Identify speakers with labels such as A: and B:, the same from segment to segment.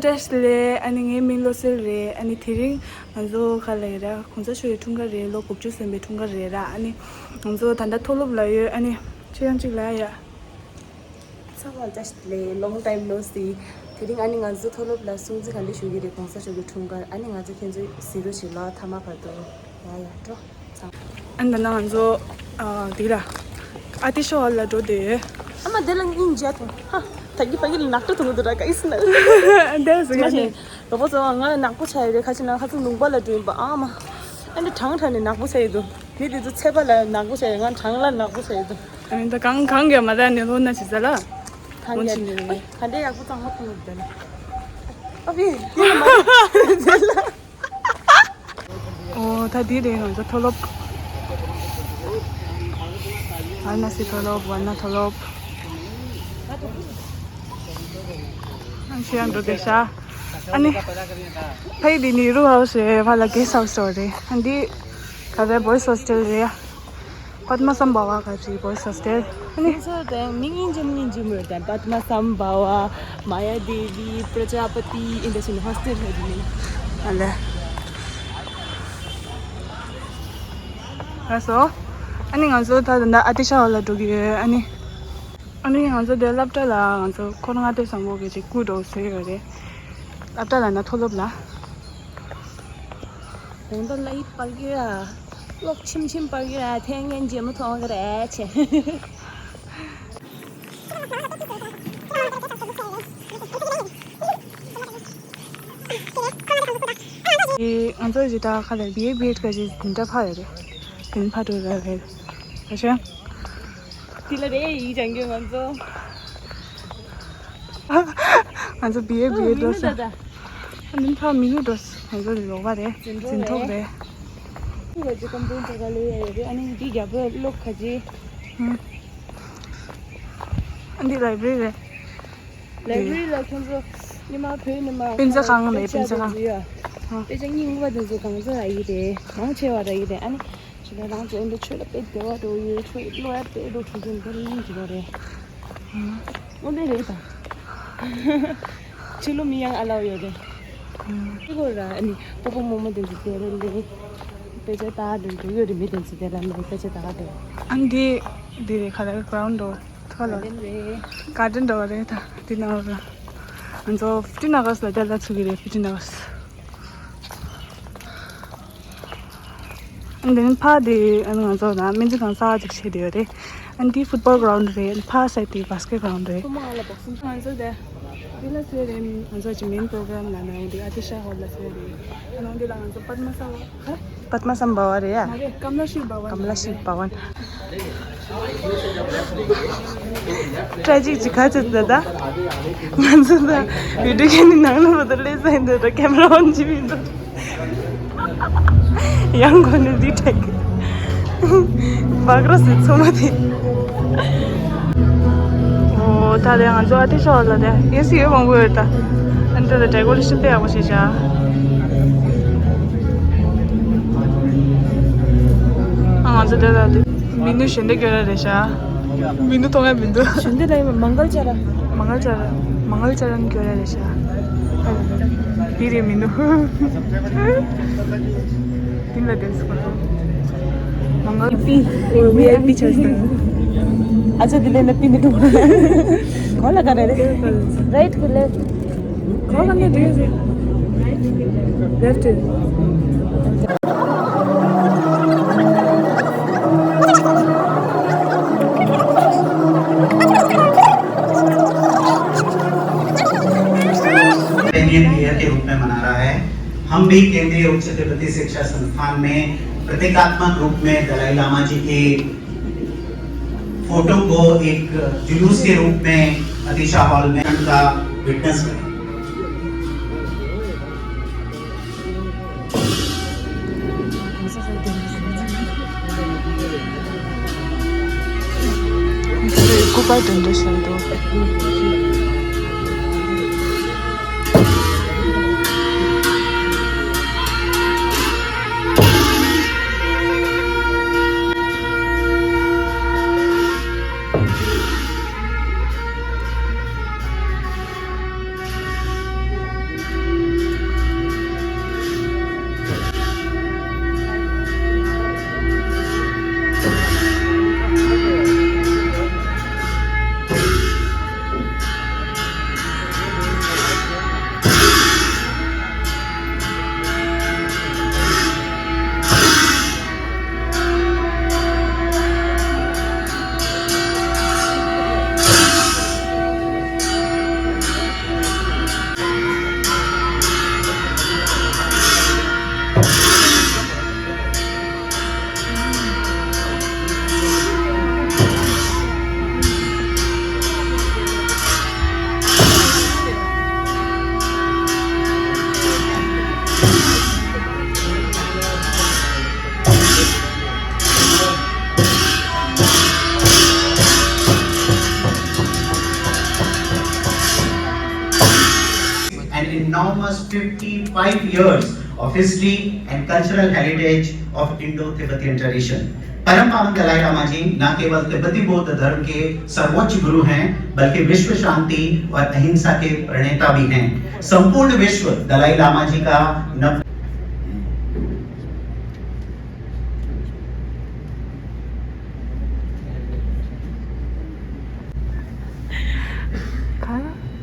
A: Desle ani milo sere ani thiring anzo khalera khonsa shwe thunga re lo kopchu sembe thunga re ra ani anzo thanda tholob la ye ani chiang chi la ya
B: Someone just lay long time no see. Thiring ani anzo tholob la sungji khali shugi re khonsa shwe thunga ani ngaje khenje siru chila thama phato ya to
A: anda na anzo dira ati sho la do de
B: ama delang inja to ha tagi pagi nakto to dura guys na
A: there's
B: again robo so nga nakpo chai re khachina khachung nungba la dream ba ama and thang thang ne nakpo chai do ni de zo cheba la nakpo chai nga thang la nakpo chai do
A: and the gang ge ma da ne lo na chi sala
B: thang ge ni khande yak bu tang ma tu de na abi
A: oh ta di de no tholop Varanasi tholop wana tholop Siang do desa ani phai di ni ru house wala guest house story andi kada boys hostel re padma sambhawa ka ji boys hostel ani
B: so the ningi mer da padma sambhawa maya devi prajapati in the hostel ni
A: ale aso ani nganzo ta da atisha wala do gi ani nganzo de lapta la nganzo khonga te sambo ge ji ku do se re lapta la na tholop la
B: Don't like Pagira. Look, Chim Pagira, 10 and Jim Tong.
A: Anzo jita khale B ka ji tinta phare de tin pha do la he acha
B: Tila de yi jangge manzo
A: anzo B do sa anin pha minu dos anzo lo ba de tin thok de
B: Ilo ji kampung ta le re ani di ja ba lok khaji
A: andi library
B: la khonzo ni ma phe ni ma
A: pinza khang me pinza khang
B: pe jang ning wa de zo kang zo ai de mang che wa de ani chila lang zo ndo chula pe de wa do yi chue lo ya pe do chu jin de ni ji de mo de re ta chilo mi yang alaw yo de ko ra ani popo mo mo de de le pe je ta de yo de me de de la me pe je ta de
A: andi de khale ground do thala garden do re ta dinner anzo 15 August la dala chu gi 15 August and then pa de anzo na minji kan sa jik che de re and the football ground re and pa side the basket ground re
B: ko ma la boxing
A: anzo de dila se re anzo ji main program na na de atisha hall la se re anong de la anzo
B: Padma Sambhawa re ya
A: kamla shi bawan
B: tragic jikha chanda da manzo da video kini nang na badale sai da camera on ji bindo yang gone di tag bagra se somati
A: oh ta de anzo atisha hall la de yes ye bang bu ta anta de tag wala shi pe abo shi ja anzo de la minu shende gyora re sha minu tonga bindu
B: shinde dai mangalcharan
A: gyora re sha dire minu tinla dance ko mangal
B: VIP chasta acha dile na pin do kola kare re right ko left
A: kola ne de left
C: के रूप में मना रहा है। हम भी केंद्रीय उच्च तिब्बती शिक्षा संस्थान में प्रतीकात्मक रूप में दलाई लामा जी के फोटो को एक जुलूस के रूप में अतिशा हॉल में उनका विटनेस करें।
A: Goodbye donation do
C: an enormous 55 years of history and cultural heritage of Indo-Tibetan tradition. परम पावन दलाई लामा जी न केवल तिब्बती बौद्ध धर्म के सर्वोच्च गुरु हैं, बल्कि विश्व शांति और अहिंसा के प्रणेता भी हैं। संपूर्ण विश्व दलाई लामा जी का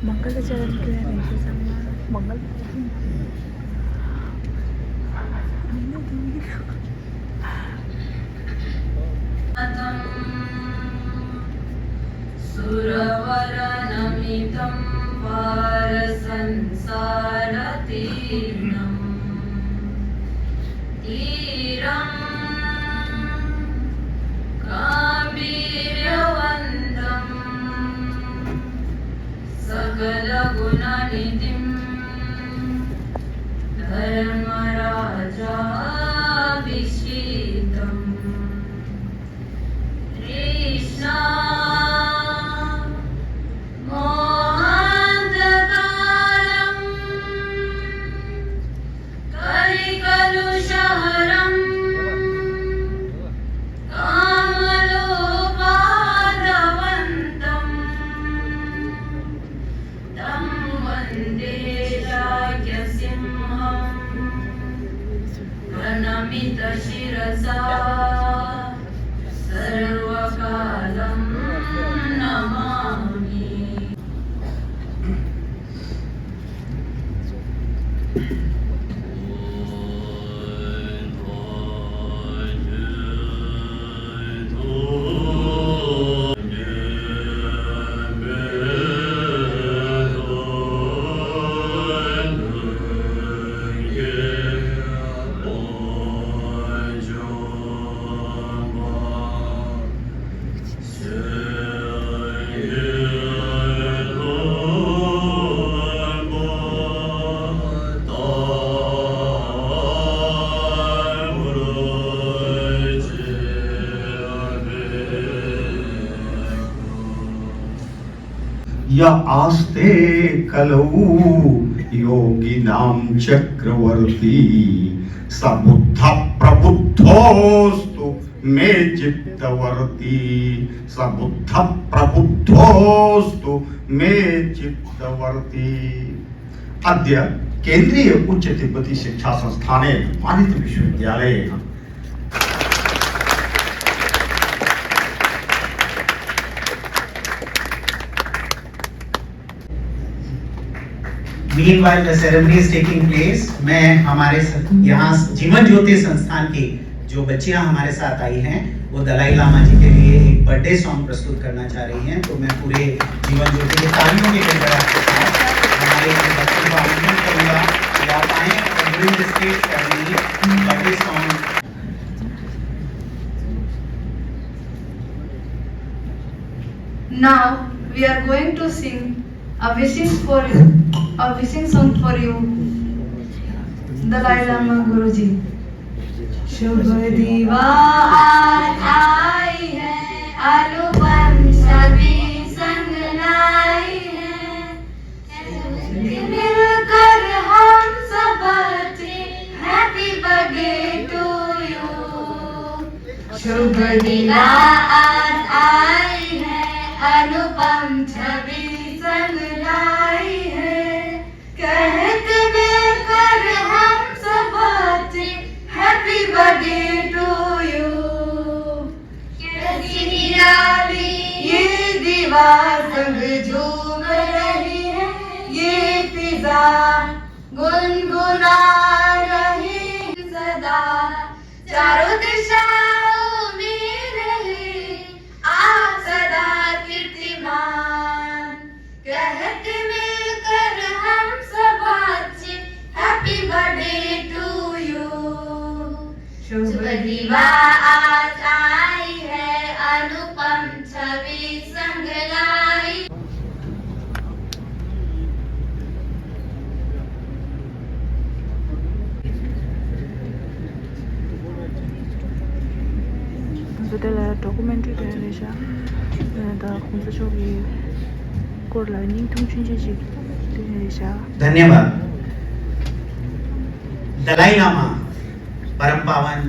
A: मंगलाचरण किया नहीं sama मंगल
B: सुरवरनमितं पारसंसारतीर्णं तीरं गाम्भीर्यवन्तं सकलगुणनिधिं धर्मराजाभिषेकम् कृष्णा मोहान्धकारं कलिकलुषहरं कामलोपाधवन्तं तं वन्दे शाक्यसिंहं प्रणमितशिरसा सर्वकालं नमामि।
D: या आस्ते कलऊ योगी नाम चक्रवर्ती सबुद्ध प्रबुद्धोस्तु मे चित्तवर्ती सबुद्ध प्रबुद्धोस्तु मे चित्तवर्ती। अद्य केंद्रीय उच्च तिब्बती शिक्षा संस्थाने मानित विश्वविद्यालय
C: Meanwhile, the ceremony is taking place. मैं हमारे यहाँ जीवन ज्योति संस्थान की जो बच्चियाँ हमारे साथ आई हैं, वो दलाई लामा जी के लिए एक बर्थडे सॉन्ग प्रस्तुत करना चाह रही हैं। तो मैं पूरे जीवन ज्योति के तालियों के गड़गड़ाहट के साथ हमारे बच्चों को आमंत्रित करूँगा कि आप आएं और during the stage ceremony birthday song.
E: Now we are going to sing a wishing song for you, Dalai Lama Guruji. शुभ दीवार आई है, अनुपम छवि संग लाई है, मिलकर हम सब हैप्पी बर्थडे टू यू। शुभ दीवार आई है, अनुपम छवि संग लाई है, कहते मिलकर हम सब हैप्पी बर्थडे टू यू। कैसी निराली ये दीवार संग झूम रही है, ये फिजा गुनगुना रही सदा, चारों दिशाओं में रहे आप सदा कीर्तिमान। कहते मिलकर हम सब हैप्पी बर्थडे टू यू। शुभ दीवार आई है, अनुपम छवि संग लाई।
A: 그들의 도큐멘터리 대회에서 나 공수적이 꼴라닝 통춘지지
C: धन्यवाद। दलाई लामा, परम पावन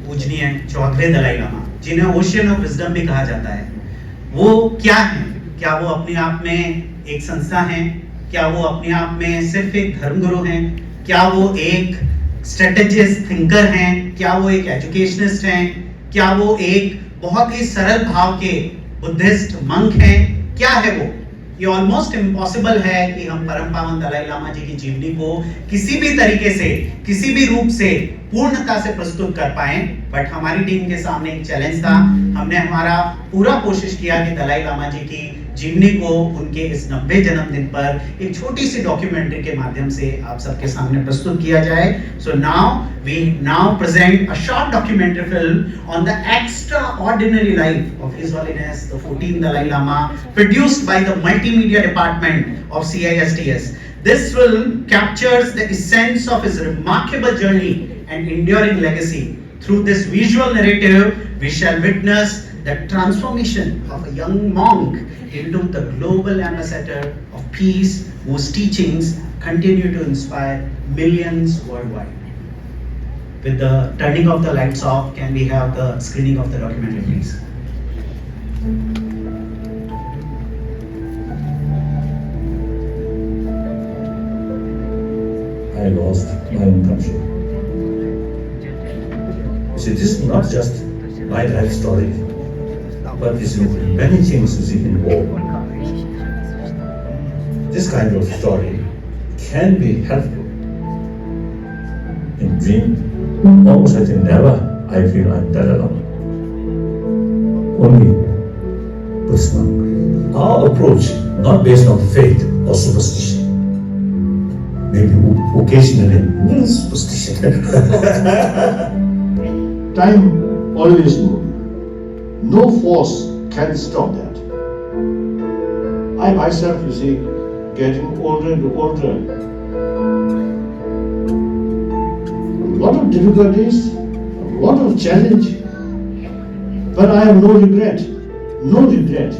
C: पूजनीय 14वें दलाई लामा, जिन्हें ओशियन ऑफ विजडम भी कहा जाता है, वो क्या है? क्या वो अपने आप में एक संस्था है? क्या वो अपने आप में सिर्फ एक धर्मगुरु हैं? क्या वो एक स्ट्रेटेजिस्ट थिंकर हैं? क्या वो एक एजुकेशनिस्ट हैं? क्या वो एक बहुत ही सरल भाव के बुद्धिस्ट मंक हैं? क्या है वो? ये ऑलमोस्ट इम्पॉसिबल है कि हम परम पावन दलाई लामा जी की जीवनी को किसी भी तरीके से, किसी भी रूप से पूर्णता से प्रस्तुत कर पाए। बट हमारी टीम के सामने एक चैलेंज था। हमने हमारा पूरा कोशिश किया कि दलाई लामा जी की जीवनी को उनके इस 90 जन्मदिन पर एक छोटी सी डॉक्यूमेंट्री के माध्यम से आप सबके सामने प्रस्तुत किया जाए। So now we now present a short documentary film on the extraordinary life of His Holiness the 14th Dalai Lama, produced by the Multimedia Department of CISTS. This film captures the essence of his remarkable journey and enduring legacy. Through this visual narrative, we shall witness the transformation of a young monk into the global ambassador of peace, whose teachings continue to inspire millions worldwide. With the turning of the lights off, can we have the screening of the documentary, please?
F: I lost my own country. You see, this is not just my life story, but this is many things involved. This kind of story can be helpful in dream. Almost I think never I feel I'm Dalai Lama. Only Buddhist monk. Our approach not based on faith or superstition. Maybe occasionally superstition.
D: Time always moves. No force can stop that. I myself, you see, getting older and older. A lot of difficulties, a lot of challenge, but I have no regret, no regret.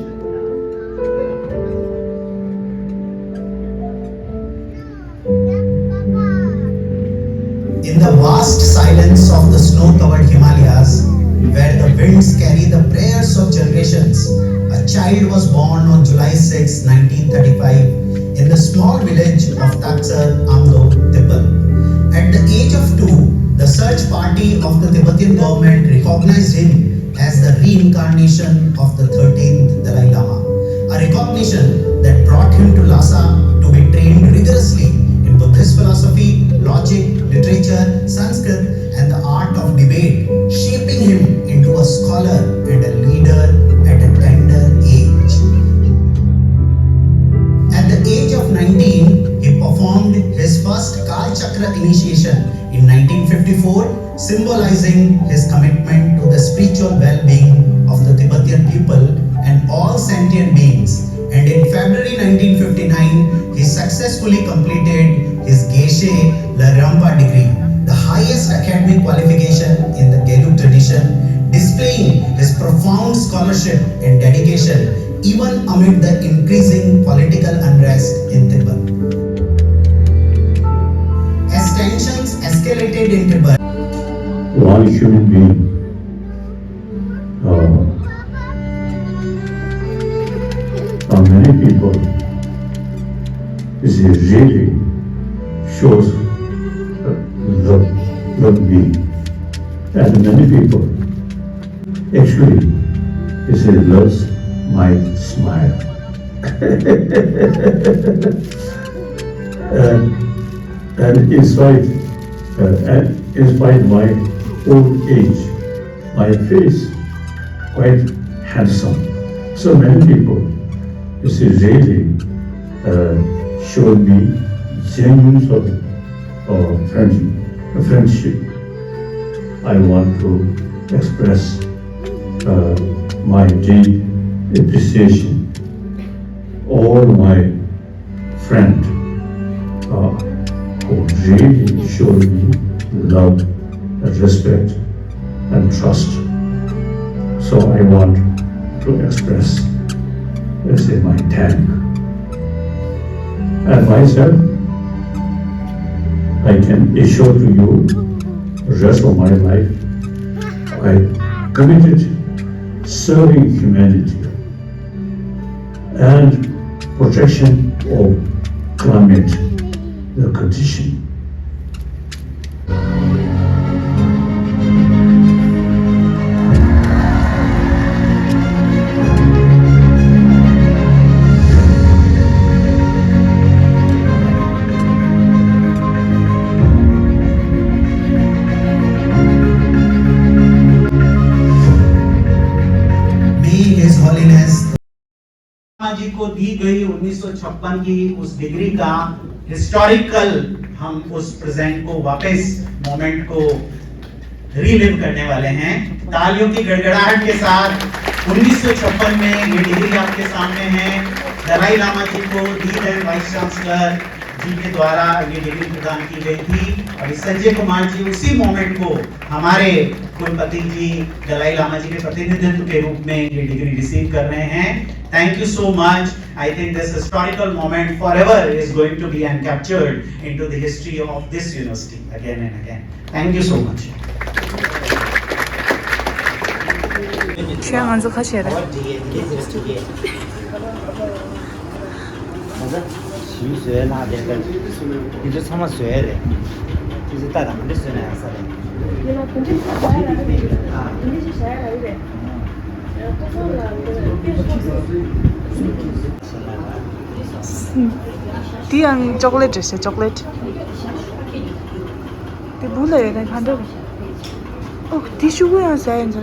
C: In the vast silence of the snow-covered Himalayas, where the winds carry the prayers of generations, a child was born on July 6, 1935, in the small village of Taksar, Amdo, Tibet. At the age of 2, the search party of the Tibetan government recognized him as the reincarnation of the 13th Dalai Lama, a recognition that brought him to Lhasa to be trained rigorously in Buddhist philosophy, logic, literature, Sanskrit, and the art of debate, shaping him into a scholar and a leader at a tender age. At the age of 19, he performed his first Kal Chakra initiation in 1954, symbolizing his commitment to the spiritual well-being of the Tibetan people and all sentient beings. And in February 1959, he successfully completed his Geshe Larampa degree, the highest academic qualification in the Gelug tradition, displaying his profound scholarship and dedication even amid the increasing political unrest in Tibet. As tensions escalated in Tibet,
F: One human being many people is really shows love me, and many people actually loves my smile. and in spite my old age, my face quite handsome. So many people really showed me genuine friendship. I want to express my deep appreciation. All my friends who really showed me love and respect and trust. So I want to express my thank. And myself, I can assure to you, rest of my life, I committed serving humanity and protection of climate, the condition.
C: His Holiness जी को दी गई 1956 की उस degree का historical हम उस present को वापस moment को रीलिव करने वाले हैं। तालियों की गड़गड़ाहट के साथ 1956 में ये डिग्री आपके सामने है। दलाई लामा जी को दी गई वाइस चांसलर जी के द्वारा ये डिग्री प्रदान की गई थी और संजय कुमार जी उसी मोमेंट को हमारे कुलपति जी दलाई लामा जी के प्रतिनिधित्व के रूप में ये डिग्री रिसीव कर रहे हैं। Thank you so much. I think this historical moment forever is going to be captured into the history of this university again and again. Thank you so much.
A: Tiang chocolate is chocolate. The bullet and handle. Oh, tissue and sand.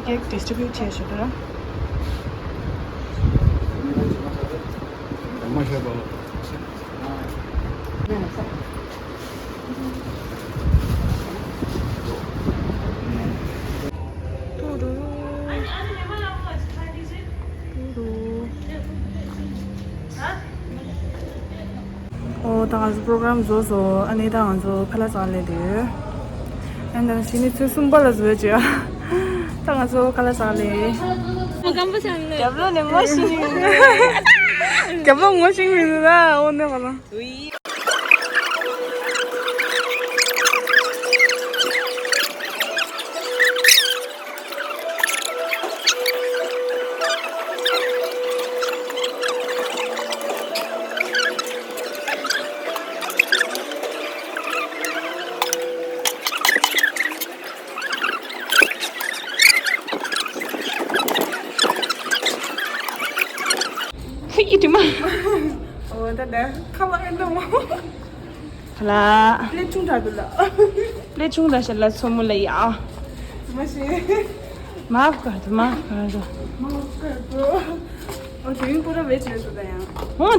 A: Cake distribute here, sugar. Oh, dance program zo ani dance class ale de. And then she needs to symbol as well. 당아서 칼라살레
B: 감사합니다.
A: 갑론의 머신이 갑론 머신이다 오늘 봐라 لا لا ليش لا شلا سمو لي ماشي ما فكرت 어디인구를 왜 지내서다야?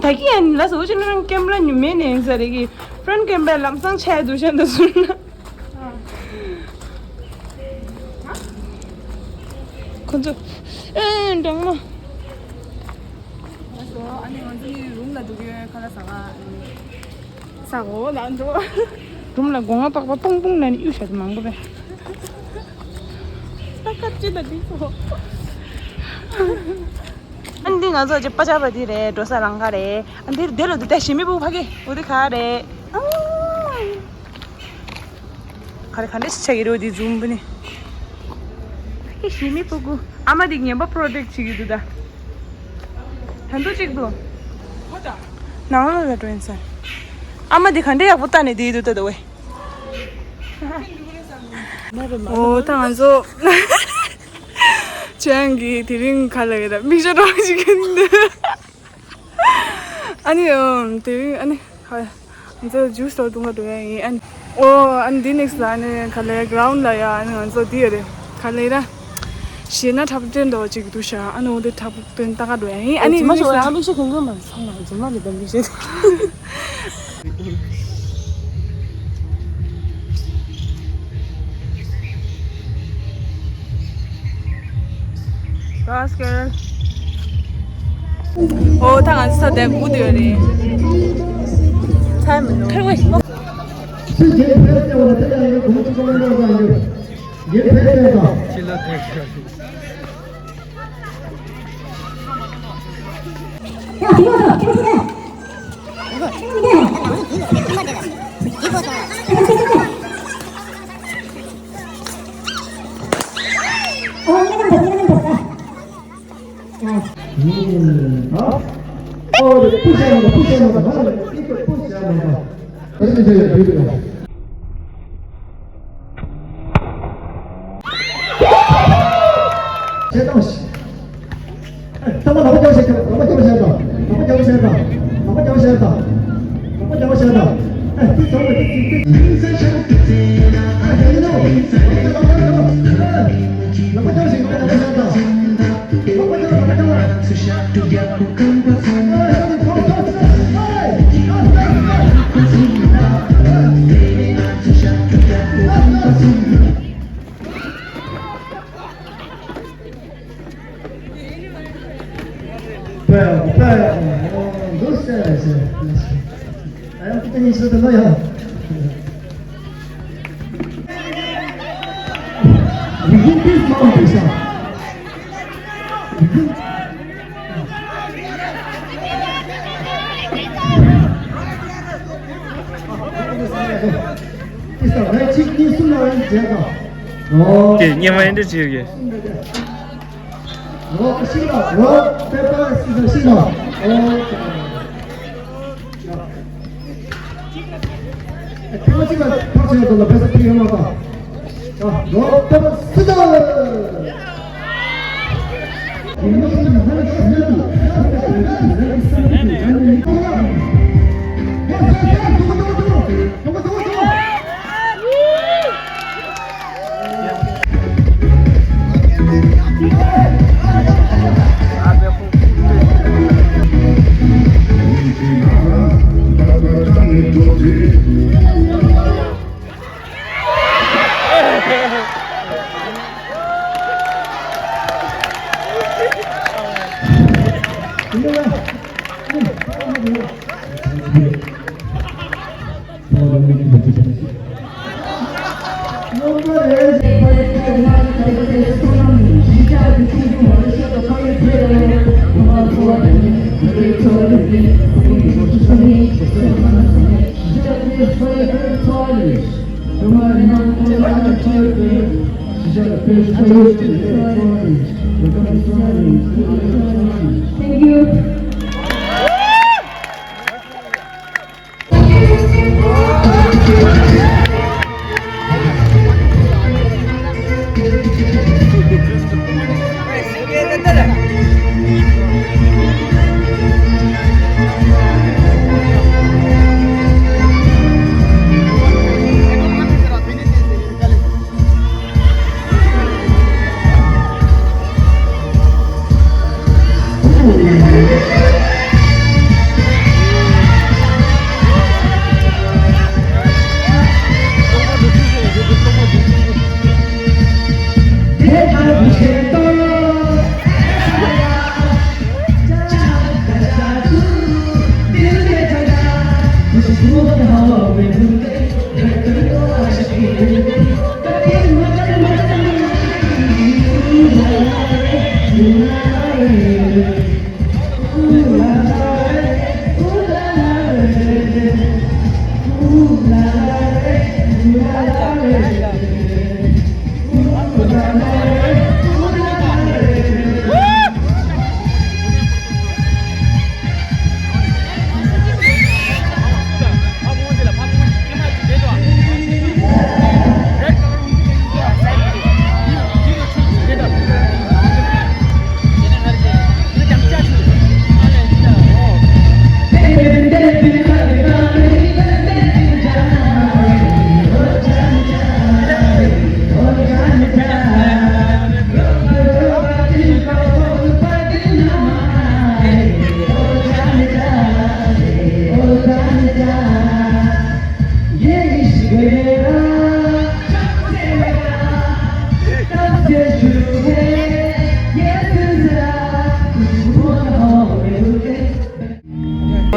A: 다기엔 라서 오지는 캠era 뉴메네 인사리기 프렌트 캠era 람상 차도 션도 순나. 건조 정말 아니 완전히 룸나 두개 갈아서가 사고 난도 룸나 공화 빡빡 뽕뽕 나니 이웃에도 많고 그래 똑같지다 니고 안디 나서 이제 빠져버리래 도사랑 가래 안디 내려도 다시 미부 하게 어디 가래 가래 가래 시작이 어디 좀 보니 이게 심이 보고 아마 이게 뭐 프로젝트 지기도다 단도 찍고 맞아 나오는 거 인사 아마 네 간데 약 못하네 뒤도 왜 오 당한서 제한기 드링 갈래다 미셔도 지겠는데 아니요 드링 아니 이제 주스 얻은 것도 해 아니 안디 넥스 라는 갈래 그라운드 라야 아니 안서 뒤에 갈래라 시나 탑된도 지금 두샤 아니 어디 탑된 따가도 해 아니 맞아 왜 미셔 궁금한 상나 정말 내 미셔 Rascal. Oh, thằng anh sao đẹp cú điều đi. Thay mình luôn. Thay quay.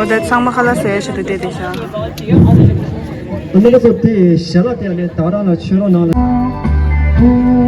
A: that sang makala se shi de de sha
G: Another good day, Shalate and Tarana Chirona.
H: Yeah.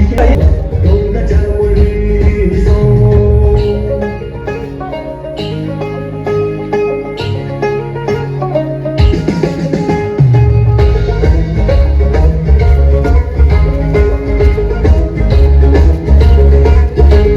G: Yeah.